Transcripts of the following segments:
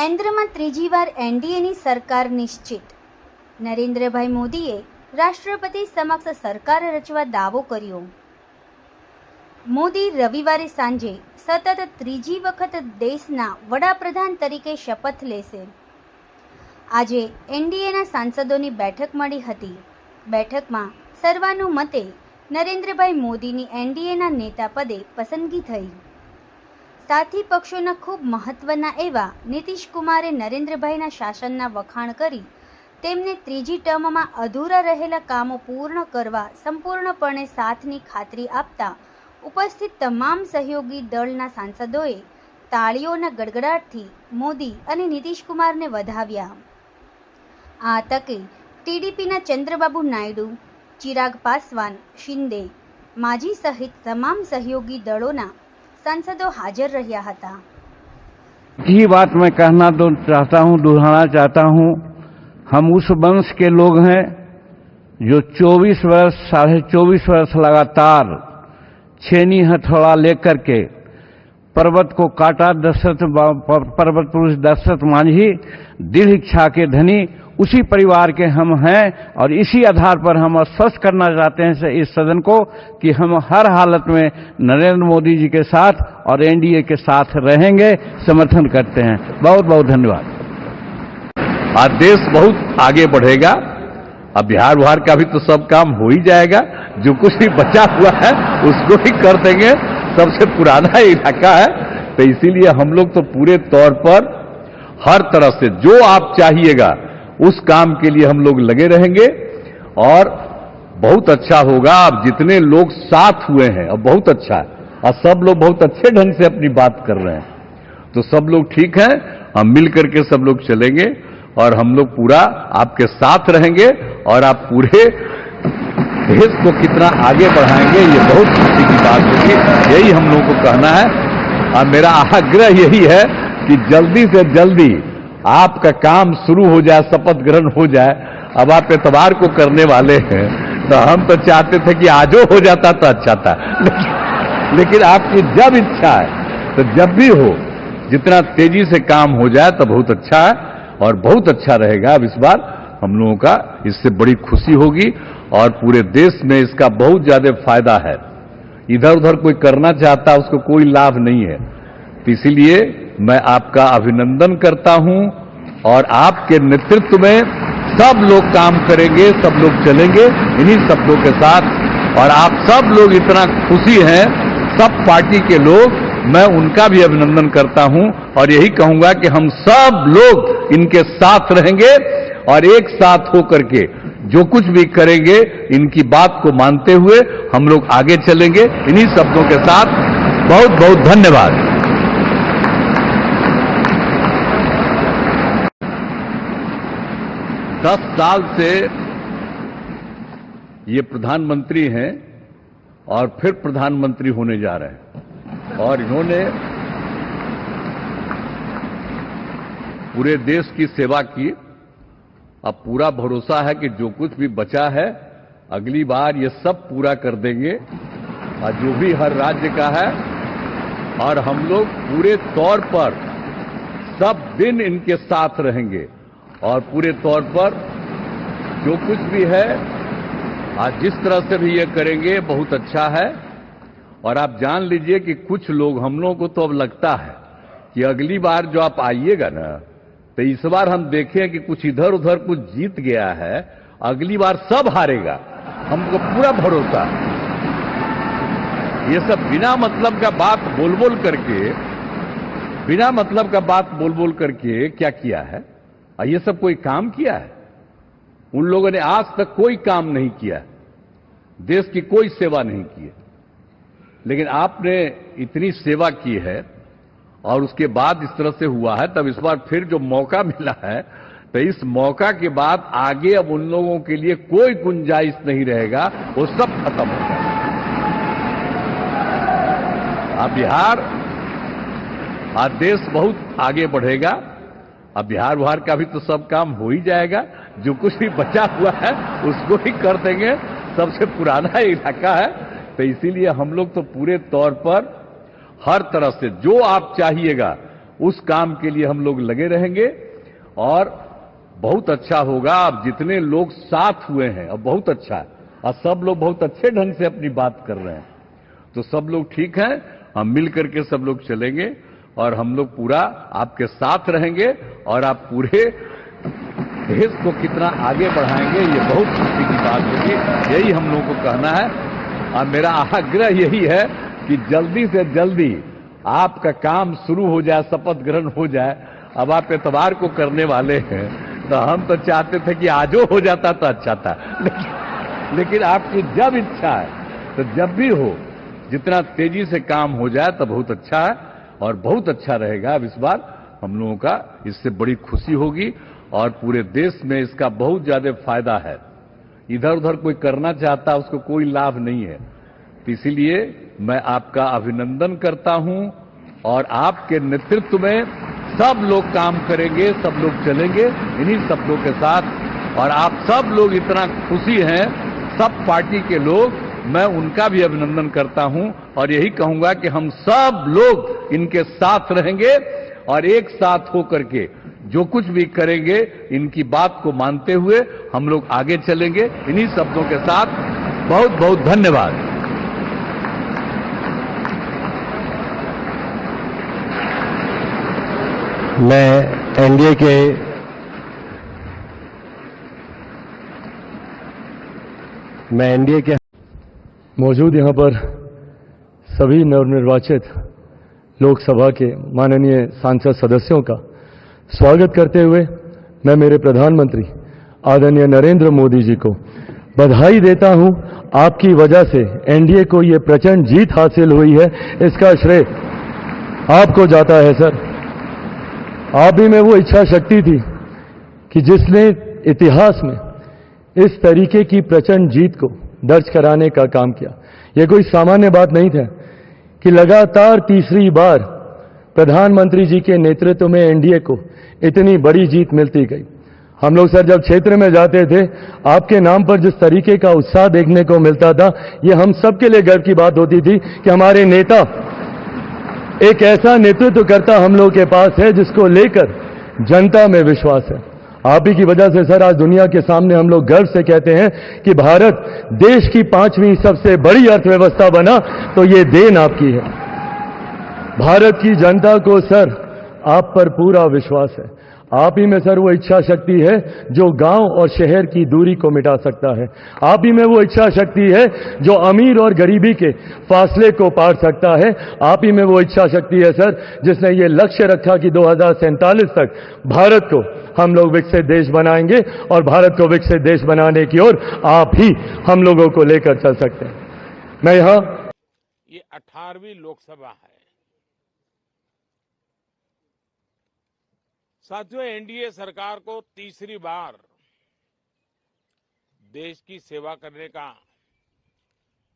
કેન્દ્રમાં ત્રીજી વાર એનડીએની સરકાર નિશ્ચિત. નરેન્દ્રભાઈ મોદીએ રાષ્ટ્રપતિ સમક્ષ સરકાર રચવા દાવો કર્યો. મોદી રવિવારે સાંજે સતત ત્રીજી વખત દેશના વડાપ્રધાન તરીકે શપથ લેશે. આજે એનડીએના સાંસદોની બેઠક મળી હતી. બેઠકમાં સર્વાનુમતે નરેન્દ્રભાઈ મોદીની એનડીએના નેતા પદે પસંદગી થઈ. સાથી પક્ષોના ખૂબ મહત્વના એવા નીતિશ કુમારે નરેન્દ્રભાઈના શાસનના વખાણ કરી તેમને ત્રીજી ટર્મમાં અધૂરા રહેલા કામો પૂર્ણ કરવા સંપૂર્ણપણે સાથની ખાતરી આપતા ઉપસ્થિત તમામ સહયોગી દળના સાંસદોએ તાળીઓના ગડગડાટથી મોદી અને નીતિશ કુમારને વધાવ્યા. આ તકે ટીડીપીના ચંદ્રબાબુ નાયડુ, ચિરાગ પાસવાન, શિંદે, માજી સહિત તમામ સહયોગી દળોના सांसदों हाजिर रहा था. ये बात मैं कहना तो चाहता हूँ, दोहराना चाहता हूँ, हम उस वंश के लोग हैं जो 24 वर्ष 24.5 वर्ष लगातार छेनी हथौड़ा लेकर के पर्वत को काटा. पर्वत पुरुष दशरथ मांझी दृढ़ इच्छा के धनी उसी परिवार के हम हैं और इसी आधार पर हम आश्वस्त करना चाहते हैं इस सदन को कि हम हर हालत में नरेंद्र मोदी जी के साथ और एनडीए के साथ रहेंगे, समर्थन करते हैं. बहुत बहुत धन्यवाद. आज देश बहुत आगे बढ़ेगा. अब बिहार का भी तो सब काम हो ही जाएगा. जो कुछ भी बचा हुआ है उसको ही कर देंगे. सबसे पुराना इलाका है तो इसीलिए हम लोग तो पूरे तौर पर हर तरह से जो आप चाहिएगा उस काम के लिए हम लोग लगे रहेंगे और बहुत अच्छा होगा. अब जितने लोग साथ हुए हैं अब बहुत अच्छा है और सब लोग बहुत अच्छे ढंग से अपनी बात कर रहे हैं. तो सब लोग ठीक हैं. हम मिल करके सब लोग चलेंगे और हम लोग पूरा आपके साथ रहेंगे और आप पूरे देश को कितना आगे बढ़ाएंगे ये बहुत खुशी की बात होगी. यही हम लोगों को कहना है और मेरा आग्रह यही है कि जल्दी से जल्दी आपका काम शुरू हो जाए, शपथ ग्रहण हो जाए. अब आप एतवार को करने वाले हैं तो हम तो चाहते थे कि आजो हो जाता तो अच्छा था, लेकिन आपकी जब इच्छा है तो जब भी हो, जितना तेजी से काम हो जाए तो बहुत अच्छा है और बहुत अच्छा रहेगा. अब इस बार हम लोगों का इससे बड़ी खुशी होगी और पूरे देश में इसका बहुत ज्यादा फायदा है. इधर उधर कोई करना चाहता है उसको कोई लाभ नहीं है. तो इसीलिए मैं आपका अभिनंदन करता हूं और आपके नेतृत्व में सब लोग काम करेंगे, सब लोग चलेंगे इन्हीं शब्दों के साथ. और आप सब लोग इतना खुशी हैं, सब पार्टी के लोग, मैं उनका भी अभिनंदन करता हूं और यही कहूंगा कि हम सब लोग इनके साथ रहेंगे और एक साथ होकर के जो कुछ भी करेंगे इनकी बात को मानते हुए हम लोग आगे चलेंगे. इन्हीं शब्दों के साथ बहुत बहुत धन्यवाद. 10 साल से ये प्रधानमंत्री हैं और फिर प्रधानमंत्री होने जा रहे हैं और इन्होंने पूरे देश की सेवा की. अब पूरा भरोसा है कि जो कुछ भी बचा है अगली बार ये सब पूरा कर देंगे और जो भी हर राज्य का है. और हम लोग पूरे तौर पर सब दिन इनके साथ रहेंगे और पूरे तौर पर जो कुछ भी है आज जिस तरह से भी ये करेंगे बहुत अच्छा है. और आप जान लीजिए कि कुछ लोग, हम लोगों को तो अब लगता है कि अगली बार जो आप आइएगा ना तो इस बार हम देखें कि कुछ इधर उधर कुछ जीत गया है, अगली बार सब हारेगा. हमको पूरा भरोसा है. ये सब बिना मतलब का बात बोल बोल करके क्या किया है? ये सब कोई काम किया है? उन लोगों ने आज तक कोई काम नहीं किया, देश की कोई सेवा नहीं की है. लेकिन आपने इतनी सेवा की है और उसके बाद इस तरह से हुआ है. तब इस बार फिर जो मौका मिला है तो इस मौका के बाद आगे अब उन लोगों के लिए कोई गुंजाइश नहीं रहेगा, वो सब खत्म हो जाएगा. अब बिहार, आज देश बहुत आगे बढ़ेगा. अब बिहार का भी तो सब काम हो ही जाएगा. जो कुछ भी बचा हुआ है उसको ही कर देंगे. सबसे पुराना इलाका है तो इसीलिए हम लोग तो पूरे तौर पर हर तरह से जो आप चाहिएगा उस काम के लिए हम लोग लगे रहेंगे और बहुत अच्छा होगा। अब जितने लोग साथ हुए हैं अब बहुत अच्छा है और सब लोग बहुत अच्छे ढंग से अपनी बात कर रहे हैं, तो सब लोग ठीक हैं। हम मिल करके सब लोग चलेंगे और हम लोग पूरा आपके साथ रहेंगे और आप पूरे देश को कितना आगे बढ़ाएंगे ये बहुत खुशी की बात होगी। यही हम लोगों को कहना है और मेरा आग्रह यही है कि जल्दी से जल्दी आपका काम शुरू हो जाए, शपथ ग्रहण हो जाए। अब आप एतवार को करने वाले हैं तो हम तो चाहते थे कि आजो हो जाता तो अच्छा था, लेकिन आपकी जब इच्छा है तो जब भी हो, जितना तेजी से काम हो जाए तो बहुत अच्छा है और बहुत अच्छा रहेगा। अब इस बार हम लोगों का इससे बड़ी खुशी होगी और पूरे देश में इसका बहुत ज्यादा फायदा है। इधर उधर कोई करना चाहता है उसको कोई लाभ नहीं है, तो इसीलिए मैं आपका अभिनंदन करता हूं और आपके नेतृत्व में सब लोग काम करेंगे, सब लोग चलेंगे इन्हीं सब लोग के साथ। और आप सब लोग इतना खुशी हैं, सब पार्टी के लोग, मैं उनका भी अभिनंदन करता हूं और यही कहूंगा कि हम सब लोग इनके साथ रहेंगे और एक साथ होकर के जो कुछ भी करेंगे इनकी बात को मानते हुए हम लोग आगे चलेंगे इन्हीं शब्दों के साथ। बहुत बहुत धन्यवाद। मैं एनडीए के मौजूद यहाँ पर सभी नवनिर्वाचित लोकसभा के माननीय सांसद सदस्यों का स्वागत करते हुए मैं मेरे प्रधानमंत्री आदरणीय नरेंद्र मोदी जी को बधाई देता हूं। आपकी वजह से एनडीए को ये प्रचंड जीत हासिल हुई है, इसका श्रेय आपको जाता है सर। आप ही में वो इच्छा शक्ति थी कि जिसने इतिहास में इस तरीके की प्रचंड जीत को दर्ज कराने का काम किया। यह कोई सामान्य बात नहीं था कि लगातार तीसरी बार प्रधानमंत्री जी के नेतृत्व में एनडीए को इतनी बड़ी जीत मिलती गई। हम लोग सर जब क्षेत्र में जाते थे, आपके नाम पर जिस तरीके का उत्साह देखने को मिलता था, ये हम सबके लिए गर्व की बात होती थी कि हमारे नेता एक ऐसा नेतृत्व करता हम लोग के पास है जिसको लेकर जनता में विश्वास है। आप ही की वजह से सर आज दुनिया के सामने हम लोग गर्व से कहते हैं कि भारत देश की 5वीं सबसे बड़ी अर्थव्यवस्था बना, तो ये देन आपकी है। भारत की जनता को सर आप पर पूरा विश्वास है। आप ही में सर वो इच्छा शक्ति है जो गांव और शहर की दूरी को मिटा सकता है। आप ही में वो इच्छा शक्ति है जो अमीर और गरीबी के फासले को पार सकता है। आप ही में वो इच्छा शक्ति है सर जिसने ये लक्ष्य रखा कि 2047 तक भारत को हम लोग विकसित देश बनाएंगे और भारत को विकसित देश बनाने की ओर आप ही हम लोगों को लेकर चल सकते हैं। मैं यहां ये 18वीं लोकसभा है। साथियों, एनडीए सरकार को तीसरी बार देश की सेवा करने का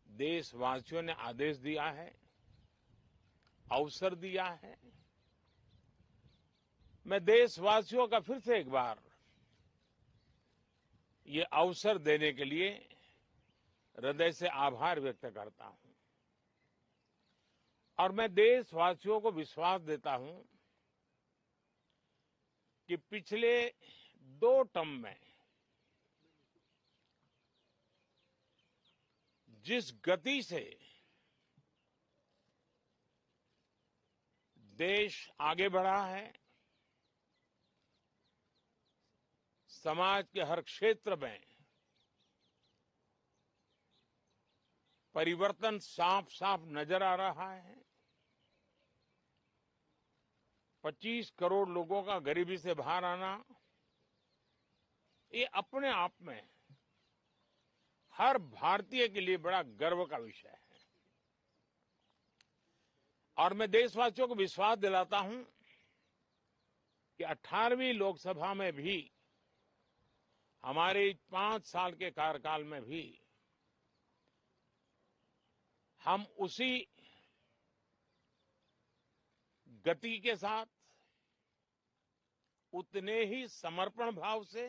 देशवासियों ने आदेश दिया है, अवसर दिया है। मैं देशवासियों का फिर से एक बार ये अवसर देने के लिए हृदय से आभार व्यक्त करता हूं और मैं देशवासियों को विश्वास देता हूं कि पिछले 2 टर्म में जिस गति से देश आगे बढ़ा है, समाज के हर क्षेत्र में परिवर्तन साफ साफ नजर आ रहा है। 25 करोड़ लोगों का गरीबी से बाहर आना, ये अपने आप में हर भारतीय के लिए बड़ा गर्व का विषय है। और मैं देशवासियों को विश्वास दिलाता हूं कि 18वीं लोकसभा में भी, हमारे 5 साल के कार्यकाल में भी, हम उसी गति के साथ, उतने ही समर्पण भाव से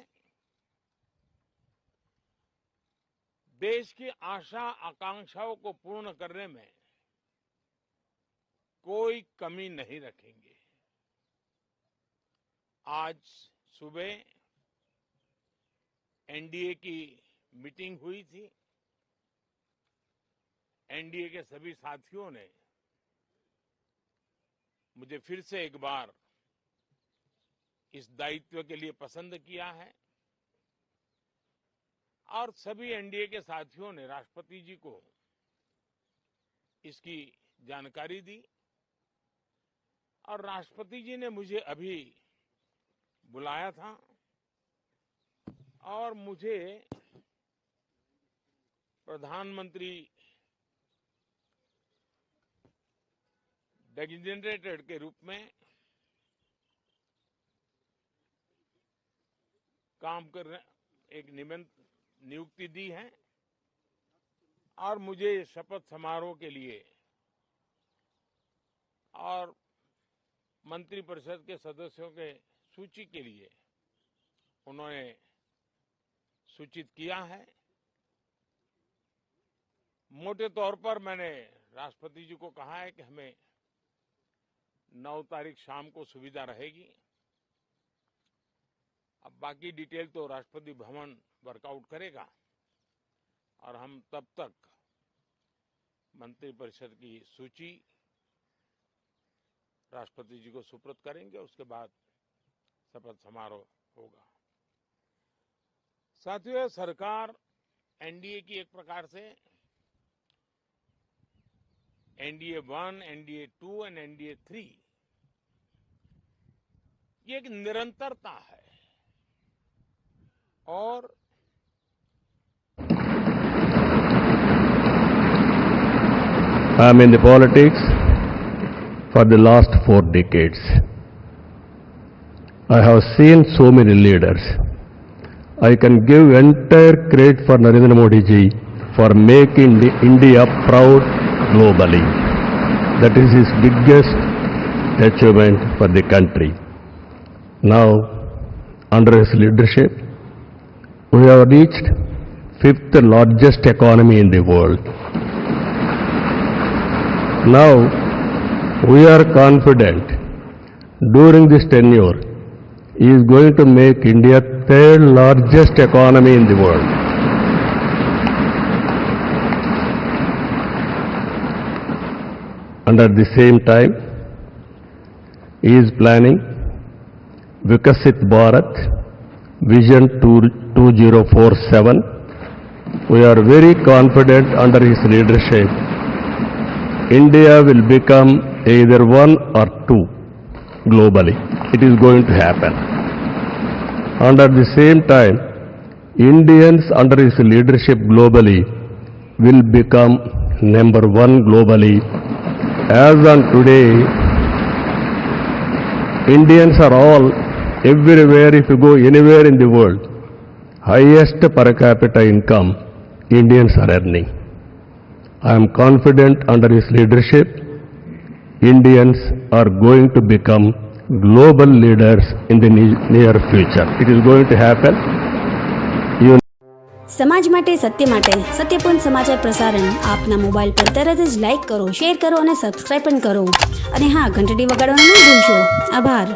देश की आशा आकांक्षाओं को पूर्ण करने में कोई कमी नहीं रखेंगे। आज सुबह एनडीए की मीटिंग हुई थी। एनडीए के सभी साथियों ने मुझे फिर से एक बार इस दायित्व के लिए पसंद किया है और सभी एनडीए के साथियों ने राष्ट्रपति जी को इसकी जानकारी दी और राष्ट्रपति जी ने मुझे अभी बुलाया था और मुझे प्रधानमंत्री डेजिग्नेटेड के रूप में काम करने एक नियुक्ति दी है और मुझे शपथ समारोह के लिए और मंत्रिपरिषद के सदस्यों के सूची के लिए उन्होंने सूचित किया है। मोटे तौर पर मैंने राष्ट्रपति जी को कहा है कि हमें 9 तारीख शाम को सुविधा रहेगी। अब बाकी डिटेल तो राष्ट्रपति भवन वर्कआउट करेगा और हम तब तक मंत्रिपरिषद की सूची राष्ट्रपति जी को सुपुर्द करेंगे। उसके बाद शपथ समारोह होगा। साथियों, सरकार एनडीए की एक प्रकार से एनडीए 1, एनडीए 2 और एनडीए 3 ये एक निरंतरता है और I am in the politics for the last 4 decades. I have seen so many leaders. I can give entire credit for Narendra Modi ji for making India proud globally. That is his biggest achievement for the country. Now, under his leadership, we have reached 5th largest economy in the world. Now, we are confident during this tenure, he is going to make India 3rd largest economy in the world. And at the same time, he is planning Vikasit Bharat Vision 2047. We are very confident under his leadership, India will become either 1 or 2 globally. It is going to happen. And at the same time, Indians under his leadership globally will become number 1 globally. As on today, Indians are all everywhere. If you go anywhere in the world, highest per capita income Indians are earning. I am confident under his leadership, Indians are going to become global leaders in the near future. It is going to happen. સમાજ માટે સત્યપૂર્ણ સમાચાર પ્રસારણ આપના mobile પર તરત જ like કરો, share કરો અને સબસ્ક્રાઇબ પણ કરો. અને હા, ઘંટડી વગાડવાનું ન ભૂલશો. આભાર.